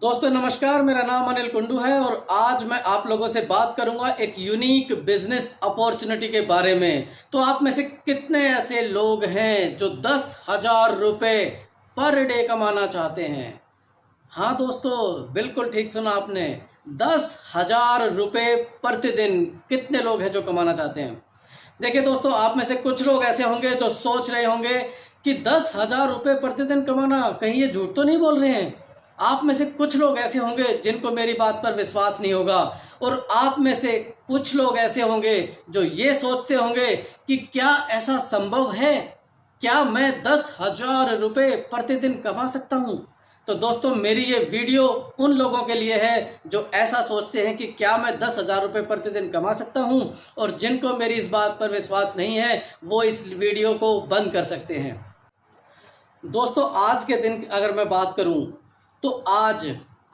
दोस्तों नमस्कार, मेरा नाम अनिल कुंडू है और आज मैं आप लोगों से बात करूंगा एक यूनिक बिजनेस अपॉर्चुनिटी के बारे में। तो आप में से कितने ऐसे लोग हैं जो 10,000 रुपये पर डे कमाना चाहते हैं? हाँ दोस्तों, बिल्कुल ठीक सुना आपने। 10,000 रुपये प्रतिदिन कितने लोग हैं जो कमाना चाहते हैं? देखिए दोस्तों, आप में से कुछ लोग ऐसे होंगे जो सोच रहे होंगे कि 10,000 रुपये प्रतिदिन कमाना, कहीं ये झूठ तो नहीं बोल रहे हैं। आप में से कुछ लोग ऐसे होंगे जिनको मेरी बात पर विश्वास नहीं होगा, और आप में से कुछ लोग ऐसे होंगे जो ये सोचते होंगे कि क्या ऐसा संभव है, क्या मैं 10,000 रुपये प्रतिदिन कमा सकता हूं? तो दोस्तों, मेरी ये वीडियो उन लोगों के लिए है जो ऐसा सोचते हैं कि क्या मैं 10,000 रुपये प्रतिदिन कमा सकता हूं, और जिनको मेरी इस बात पर विश्वास नहीं है वो इस वीडियो को बंद कर सकते हैं। दोस्तों, आज के दिन अगर मैं बात करूं तो आज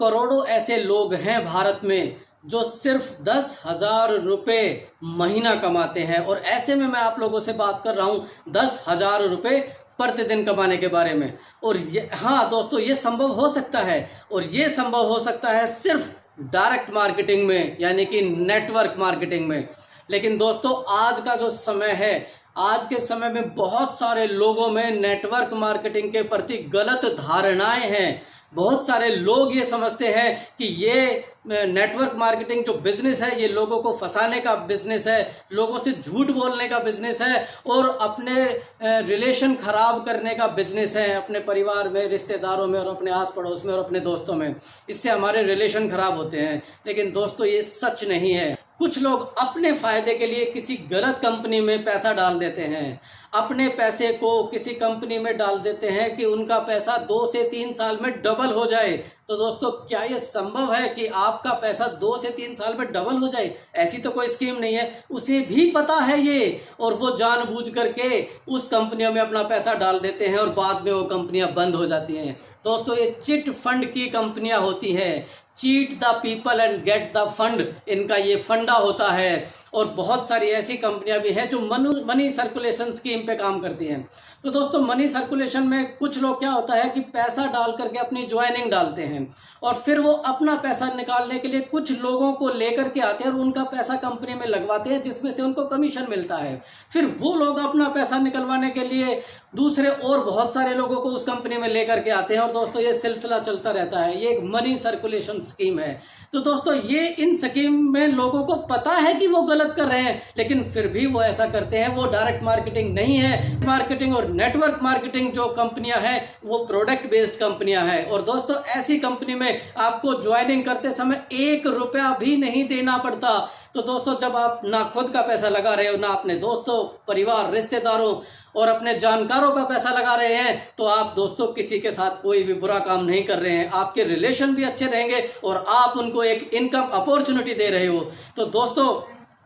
करोड़ों ऐसे लोग हैं भारत में जो सिर्फ 10,000 रुपये महीना कमाते हैं, और ऐसे में मैं आप लोगों से बात कर रहा हूं 10,000 रुपये प्रतिदिन कमाने के बारे में। और हाँ दोस्तों, ये संभव हो सकता है, और ये संभव हो सकता है सिर्फ डायरेक्ट मार्केटिंग में, यानी कि नेटवर्क मार्केटिंग में। लेकिन दोस्तों, आज का जो समय है, आज के समय में बहुत सारे लोगों में नेटवर्क मार्केटिंग के प्रति गलत धारणाएं हैं। बहुत सारे लोग ये समझते हैं कि ये नेटवर्क मार्केटिंग जो बिजनेस है ये लोगों को फंसाने का बिजनेस है, लोगों से झूठ बोलने का बिजनेस है, और अपने रिलेशन खराब करने का बिजनेस है, अपने परिवार में, रिश्तेदारों में, और अपने आस पड़ोस में, और अपने दोस्तों में। इससे हमारे रिलेशन खराब होते हैं। लेकिन दोस्तों, ये सच नहीं है। कुछ लोग अपने फायदे के लिए किसी गलत कंपनी में पैसा डाल देते हैं, अपने पैसे को किसी कंपनी में डाल देते हैं कि उनका पैसा 2 से 3 साल में डबल हो जाए। तो दोस्तों, क्या ये संभव है कि आपका पैसा 2 से 3 साल में डबल हो जाए? ऐसी तो कोई स्कीम नहीं है। उसे भी पता है ये, और वो जानबूझ करके उस कंपनियों में अपना पैसा डाल देते हैं, और बाद में वो कंपनियां बंद हो जाती हैं। दोस्तों, ये चिट फंड की कंपनियां होती हैं। Cheat the people and get the fund, इनका ये फंडा होता है। और बहुत सारी ऐसी कंपनियां भी हैं जो मनी सर्कुलेशन स्कीम पे काम करती हैं। तो दोस्तों, मनी सर्कुलेशन में कुछ लोग, क्या होता है कि पैसा डाल करके अपनी ज्वाइनिंग डालते हैं, और फिर वो अपना पैसा निकालने के लिए कुछ लोगों को लेकर के आते हैं और उनका पैसा कंपनी में लगवाते हैं, जिसमें से उनको कमीशन मिलता है। फिर वो लोग अपना पैसा निकलवाने के लिए दूसरे और बहुत सारे लोगों को उस कंपनी में लेकर के आते हैं, और दोस्तों ये सिलसिला चलता रहता है। ये एक मनी सर्कुलेशन स्कीम है। तो दोस्तों, ये इन स्कीम में लोगों को पता है कि वो गलत कर रहे हैं, लेकिन फिर भी वो ऐसा करते हैं। वो डायरेक्ट मार्केटिंग नहीं है। मार्केटिंग और नेटवर्क मार्केटिंग जो कंपनियां हैं वो प्रोडक्ट बेस्ड कंपनियां हैं। और दोस्तों, ऐसी कंपनी में आपको ज्वाइनिंग करते समय 1 रुपया भी नहीं देना पड़ता। तो दोस्तों, जब आप ना खुद का पैसा लगा रहे हो, ना अपने दोस्तों, परिवार, रिश्तेदारों और अपने जानकारों का पैसा लगा रहे हैं, तो आप दोस्तों किसी के साथ कोई भी बुरा काम नहीं कर रहे हैं। आपके रिलेशन भी अच्छे रहेंगे और आप उनको एक इनकम अपॉर्चुनिटी दे रहे हो। तो दोस्तों,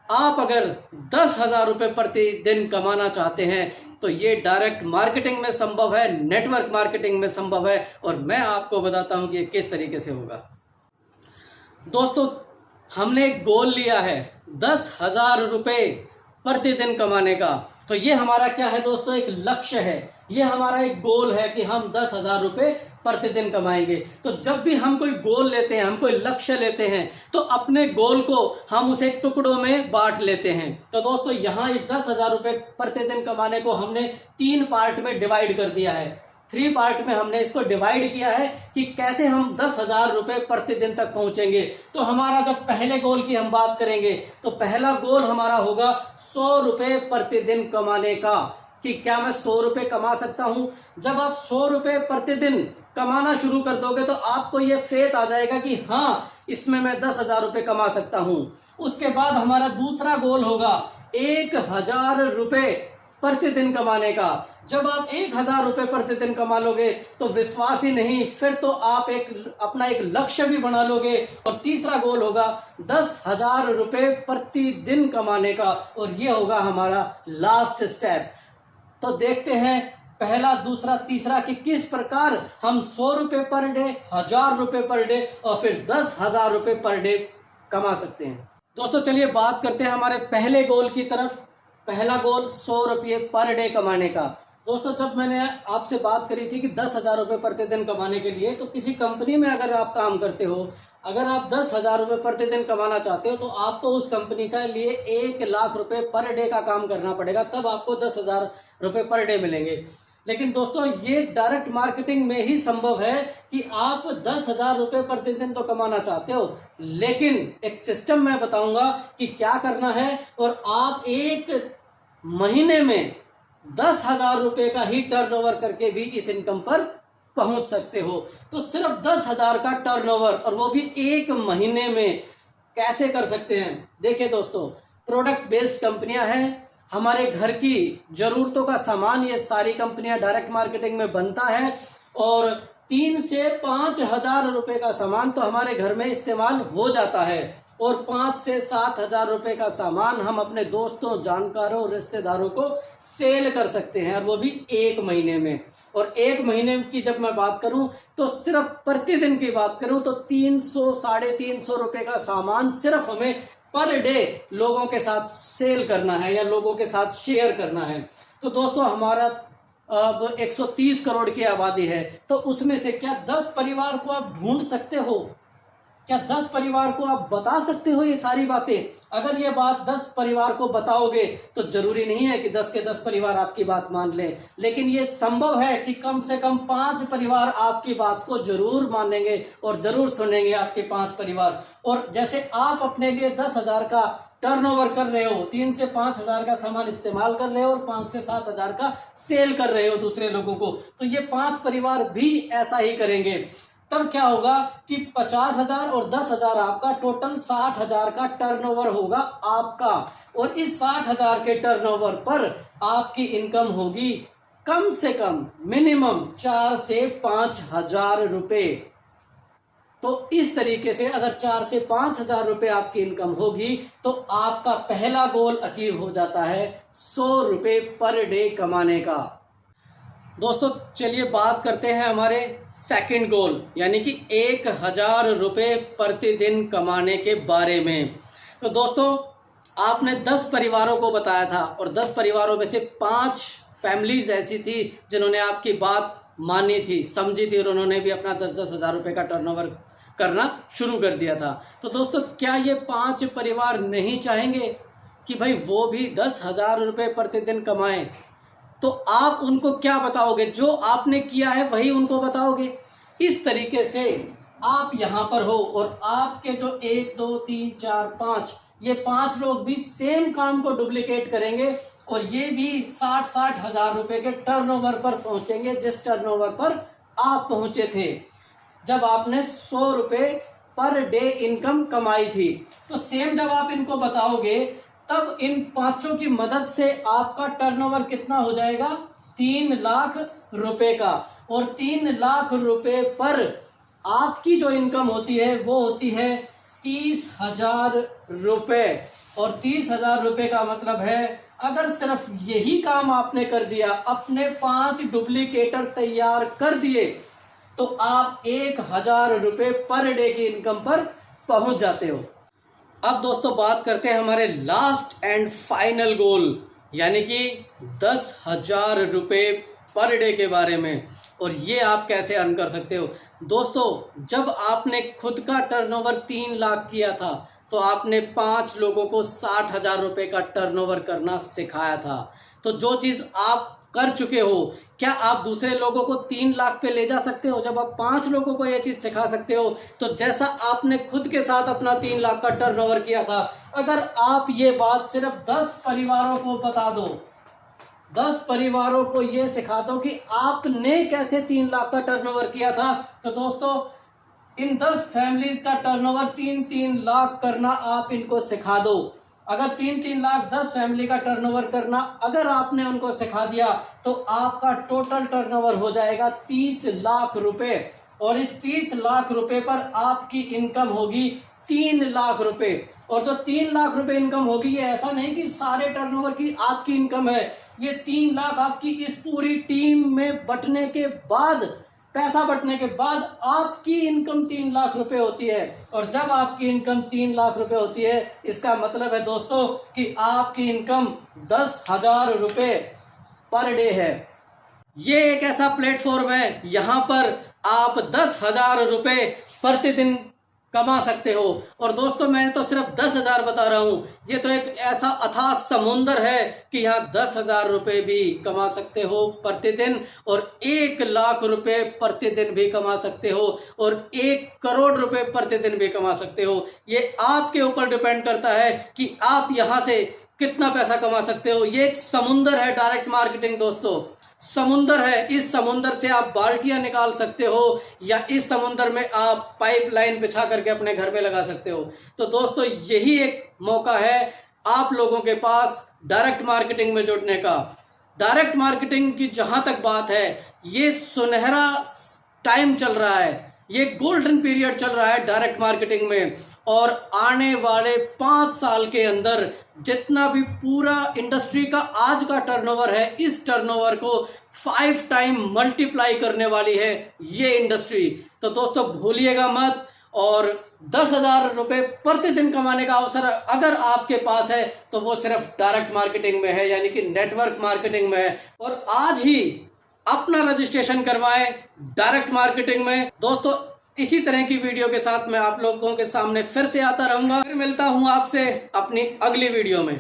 आप अगर 10,000 रुपये प्रतिदिन कमाना चाहते हैं तो ये डायरेक्ट मार्केटिंग में संभव है, नेटवर्क मार्केटिंग में संभव है, और मैं आपको बताता हूं कि ये किस तरीके से होगा। दोस्तों, हमने एक गोल लिया है 10,000 रुपये प्रतिदिन कमाने का। तो ये हमारा क्या है दोस्तों? एक लक्ष्य है। ये हमारा एक गोल है कि हम 10,000 रुपये प्रतिदिन कमाएंगे। तो जब भी हम कोई गोल लेते हैं, हम कोई लक्ष्य लेते हैं, तो अपने गोल को हम उसे टुकड़ों में बांट लेते हैं। तो दोस्तों, यहाँ इस 10,000 रुपये प्रतिदिन कमाने को हमने 3 पार्ट में डिवाइड कर दिया है। 3 पार्ट में हमने इसको डिवाइड किया है कि कैसे हम 10,000 रुपये प्रतिदिन तक पहुंचेंगे। तो हमारा जब पहले गोल की हम बात करेंगे तो पहला गोल हमारा होगा 100 रुपये प्रतिदिन कमाने का, कि क्या मैं 100 रुपये कमा सकता हूं। जब आप 100 रुपये प्रतिदिन कमाना शुरू कर दोगे तो आपको ये फेथ आ जाएगा कि हाँ, इसमें मैं 10,000 रुपये कमा सकता हूं। उसके बाद हमारा दूसरा गोल होगा 1,000 रुपये प्रतिदिन कमाने का। जब आप 1,000 रुपये प्रतिदिन कमा लोगे तो विश्वास ही नहीं, फिर तो आप अपना एक लक्ष्य भी बना लोगे। और तीसरा गोल होगा 10,000 रुपये प्रतिदिन कमाने का, और ये होगा हमारा लास्ट स्टेप। तो देखते हैं पहला, दूसरा, तीसरा कि किस प्रकार हम 100 रुपये पर डे, 1,000 रुपये पर डे, और फिर 10,000 रुपये पर डे कमा सकते हैं। दोस्तों, चलिए बात करते हैं हमारे पहले गोल की तरफ। पहला गोल 100 रुपये पर डे कमाने का। दोस्तों, जब मैंने आपसे बात करी थी कि 10,000 रुपये प्रतिदिन कमाने के लिए, तो किसी कंपनी में अगर आप काम करते हो, अगर आप 10,000 रुपये प्रतिदिन कमाना चाहते हो, तो आपको उस कंपनी का लिए 1,00,000 रुपये पर डे का काम करना पड़ेगा, तब आपको 10,000 रुपये पर डे मिलेंगे। लेकिन दोस्तों, ये डायरेक्ट मार्केटिंग में ही संभव है कि आप 10,000 रुपये प्रतिदिन तो कमाना चाहते हो, लेकिन एक सिस्टम मैं बताऊंगा कि क्या करना है, और आप एक महीने में 10,000 रुपये का ही टर्नओवर करके भी इस इनकम पर पहुंच सकते हो। तो सिर्फ 10,000 का टर्नओवर, और वो भी एक महीने में, कैसे कर सकते हैं? देखिए दोस्तों, प्रोडक्ट बेस्ड कंपनियां हैं, हमारे घर की जरूरतों का सामान ये सारी कंपनियां डायरेक्ट मार्केटिंग में बनता है, और 3 से 5,000 रुपये का सामान तो हमारे घर में इस्तेमाल हो जाता है, और 5 से 7,000 रुपये का सामान हम अपने दोस्तों, जानकारों, रिश्तेदारों को सेल कर सकते हैं, और वो भी एक महीने में। और एक महीने की जब मैं बात करूं, तो सिर्फ प्रतिदिन की बात करूं तो 300 350 रुपये का सामान सिर्फ हमें पर डे लोगों के साथ सेल करना है या लोगों के साथ शेयर करना है। तो दोस्तों, हमारा अब 130 करोड़ की आबादी है, तो उसमें से क्या 10 परिवार को आप ढूंढ सकते हो? क्या 10 परिवार को आप बता सकते हो ये सारी बातें? अगर ये बात 10 परिवार को बताओगे तो जरूरी नहीं है कि 10 के 10 परिवार आपकी बात मान लें, लेकिन ये संभव है कि कम से कम 5 परिवार आपकी बात को जरूर मानेंगे और जरूर सुनेंगे, आपके 5 परिवार। और जैसे आप अपने लिए 10,000 का टर्नओवर कर रहे हो, 3 से 5,000 का सामान इस्तेमाल कर रहे हो, और 5 से 7,000 का सेल कर रहे हो दूसरे लोगों को, तो ये 5 परिवार भी ऐसा ही करेंगे। तब क्या होगा कि 50,000 और 10,000 आपका, टोटल 60,000 का टर्नओवर होगा आपका, और इस 60,000 के टर्नओवर पर आपकी इनकम होगी कम से कम मिनिमम 4 से 5,000 रुपए। तो इस तरीके से अगर 4 से 5,000 रुपए आपकी इनकम होगी, तो आपका पहला गोल अचीव हो जाता है 100 रुपए पर डे कमाने का। दोस्तों, चलिए बात करते हैं हमारे सेकंड गोल, यानी कि 1,000 रुपये प्रतिदिन कमाने के बारे में। तो दोस्तों, आपने 10 परिवारों को बताया था, और 10 परिवारों में से 5 फैमिलीज ऐसी थी जिन्होंने आपकी बात मानी थी, समझी थी, और उन्होंने भी अपना 10-10 हज़ार रुपये का टर्नओवर करना शुरू कर दिया था। तो दोस्तों, क्या ये 5 परिवार नहीं चाहेंगे कि भाई वो भी 10,000 रुपये प्रतिदिन कमाएं? तो आप उनको क्या बताओगे? जो आपने किया है वही उनको बताओगे। इस तरीके से आप यहां पर हो, और आपके जो 1 2 3 4 5 ये 5 लोग भी सेम काम को डुप्लीकेट करेंगे, और ये भी 60-60 हज़ार रुपए के टर्नओवर पर पहुंचेंगे, जिस टर्नओवर पर आप पहुंचे थे जब आपने 100 रुपए पर डे इनकम कमाई थी। तो सेम जब आप इनको बताओगे, तब इन 5 की मदद से आपका टर्नओवर कितना हो जाएगा? 3 लाख रुपए का। और 3 लाख रुपए पर आपकी जो इनकम होती है वो होती है 30,000 रुपए। और 30,000 रुपए का मतलब है, अगर सिर्फ यही काम आपने कर दिया, अपने 5 डुप्लीकेटर तैयार कर दिए, तो आप 1,000 रुपए पर डे की इनकम पर पहुंच जाते हो। अब दोस्तों, बात करते हैं हमारे लास्ट एंड फाइनल गोल, यानी कि 10,000 रुपये पर डे के बारे में। और ये आप कैसे अर्न कर सकते हो? दोस्तों, जब आपने खुद का टर्नओवर 3 लाख किया था, तो आपने 5 लोगों को 60,000 रुपये का टर्नओवर करना सिखाया था। तो जो चीज़ आप कर चुके हो, क्या आप दूसरे लोगों को 3 लाख पे ले जा सकते हो? जब आप 5 लोगों को ये चीज सिखा सकते हो, तो जैसा आपने खुद के साथ अपना 3 लाख का टर्नओवर किया था, अगर आप ये बात सिर्फ 10 परिवारों को बता दो, 10 परिवारों को ये सिखा दो कि आपने कैसे 3 लाख का टर्नओवर किया था, तो दोस्तों, इन 10 फैमिलीज का टर्नओवर 3-3 लाख करना आप इनको सिखा दो। अगर 3-3 लाख 10 फैमिली का टर्नओवर करना अगर आपने उनको सिखा दिया, तो आपका टोटल टर्नओवर हो जाएगा 30 लाख रुपए। और इस 30 लाख रुपए पर आपकी इनकम होगी 3 लाख रुपए। और जो 3 लाख रुपए इनकम होगी, ये ऐसा नहीं कि सारे टर्नओवर की आपकी इनकम है, ये 3 लाख आपकी इस पूरी टीम में बंटने के बाद, पैसा बंटने के बाद आपकी इनकम 3 लाख रुपए होती है। और जब आपकी इनकम 3 लाख रुपए होती है, इसका मतलब है दोस्तों कि आपकी इनकम 10,000 रुपए पर डे है। ये एक ऐसा प्लेटफॉर्म है, यहाँ पर आप 10,000 रुपये प्रतिदिन कमा सकते हो। और दोस्तों मैं तो सिर्फ 10,000 बता रहा हूँ, ये तो एक ऐसा अथाह समुंदर है कि यहाँ 10,000 रुपये भी कमा सकते हो प्रतिदिन, और 1,00,000 रुपये प्रतिदिन भी कमा सकते हो, और 1 करोड़ रुपये प्रतिदिन भी कमा सकते हो। ये आपके ऊपर डिपेंड करता है कि आप यहाँ से कितना पैसा कमा सकते हो। ये एक समुंदर है डायरेक्ट मार्केटिंग दोस्तों, समुंदर है। इस समुंदर से आप बाल्टियां निकाल सकते हो, या इस समुंदर में आप पाइपलाइन बिछा करके अपने घर में लगा सकते हो। तो दोस्तों यही एक मौका है आप लोगों के पास डायरेक्ट मार्केटिंग में जुड़ने का। डायरेक्ट मार्केटिंग की जहां तक बात है, ये सुनहरा टाइम चल रहा है, ये गोल्डन पीरियड चल रहा है डायरेक्ट मार्केटिंग में। और आने वाले 5 साल के अंदर जितना भी पूरा इंडस्ट्री का आज का टर्नओवर है, इस टर्नओवर को 5 टाइम मल्टीप्लाई करने वाली है ये इंडस्ट्री। तो दोस्तों भूलिएगा मत। और 10,000 रुपये प्रतिदिन कमाने का अवसर अगर आपके पास है तो वो सिर्फ डायरेक्ट मार्केटिंग में है, यानी कि नेटवर्क मार्केटिंग में है। और आज ही अपना रजिस्ट्रेशन करवाएं डायरेक्ट मार्केटिंग में। दोस्तों इसी तरह की वीडियो के साथ मैं आप लोगों के सामने फिर से आता रहूंगा। फिर मिलता हूं आपसे अपनी अगली वीडियो में।